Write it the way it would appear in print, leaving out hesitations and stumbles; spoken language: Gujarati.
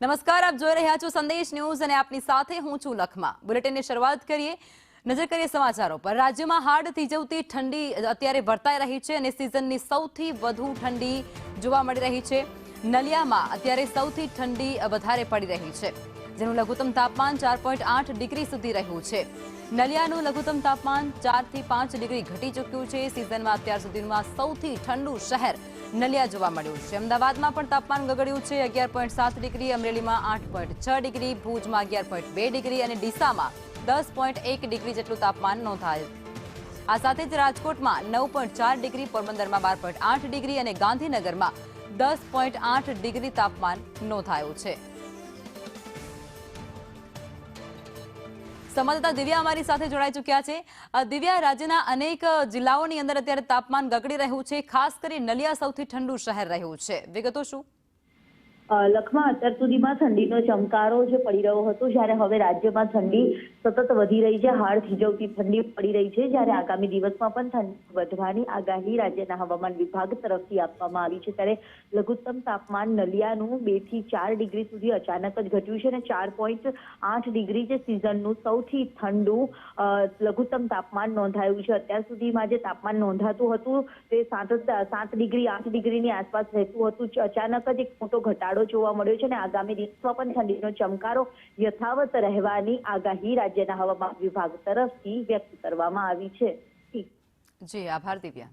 નમસ્કાર, આપ જોઈ રહ્યા છો સંદેશ ન્યૂઝ અને આપની સાથે હું છું લખમા। બુલેટિનની શરૂઆત કરીએ। નજર કરીએ સમાચારો પર। રાજ્યમાં હાડ થીજવતી ઠંડી અત્યારે વર્તાઈ રહી છે અને સિઝનની સૌથી વધુ ઠંડી જોવા મળી રહી છે। નલિયામાં અત્યારે સૌથી ઠંડી વધારે પડી રહી છે, જેનું લઘુત્તમ તાપમાન 4.8 ડિગ્રી સુધી રહ્યું છે। નલિયાનું લઘુત્તમ તાપમાન 4 થી 5 ડિગ્રી ઘટી ચૂક્યું છે। સિઝનમાં અત્યાર સુધીમાં સૌથી ઠંડુ શહેર નલિયા જોવા મળ્યું છે। અમદાવાદમાં પણ તાપમાન ગગડ્યું છે 11.7 ડિગ્રી, અમરેલીમાં 8.6 ડિગ્રી, ભુજમાં 11.2 ડિગ્રી અને ડીસામાં 10.1 ડિગ્રી જેટલું તાપમાન નોંધાયું। આ સાથે જ રાજકોટમાં 9.4 ડિગ્રી, પોરબંદરમાં 12.8 ડિગ્રી અને ગાંધીનગરમાં 10.8 ડિગ્રી તાપમાન નોંધાયું છે। સંવાદદાતા દિવ્યા અમારી સાથે જોડાઈ ચૂક્યા છે। દિવ્યા, રાજ્યના અનેક જિલ્લાઓની અંદર અત્યારે તાપમાન ગગડી રહ્યું છે, ખાસ કરી નલિયા સૌથી ઠંડુ શહેર રહ્યું છે, વિગતો શું? લખમાં અત્યાર સુધીમાં ઠંડીનો ચમકારો જે પડી રહ્યો હતો, જ્યારે હવે રાજ્યમાં ઠંડી સતત વધી રહી છે। હાડ થીજવતી ઠંડી પડી રહી છે, જ્યારે આગામી દિવસમાં પણ ઠંડી વધવાની આગાહી રાજ્યના હવામાન વિભાગ તરફથી આપવામાં આવી છે। ત્યારે લઘુત્તમ તાપમાન નલિયાનું 2 થી 4 ડિગ્રી સુધી અચાનક જ ઘટ્યું છે અને 4.8 ડિગ્રી જે સિઝનનું સૌથી ઠંડુ લઘુત્તમ તાપમાન નોંધાયું છે। અત્યાર સુધીમાં જે તાપમાન નોંધાતું હતું તે 7 ડિગ્રી 8 ડિગ્રીની આસપાસ રહેતું હતું। અચાનક જ એક મોટો ઘટાડો જોવા મળ્યો છે અને આગામી દિવસમાં પણ ઠંડીનો ચમકારો યથાવત રહેવાની આગાહી રાજ્યના હવામાન વિભાગ તરફથી વ્યક્ત કરવામાં આવી છે। જી, આભાર દિવ્યા।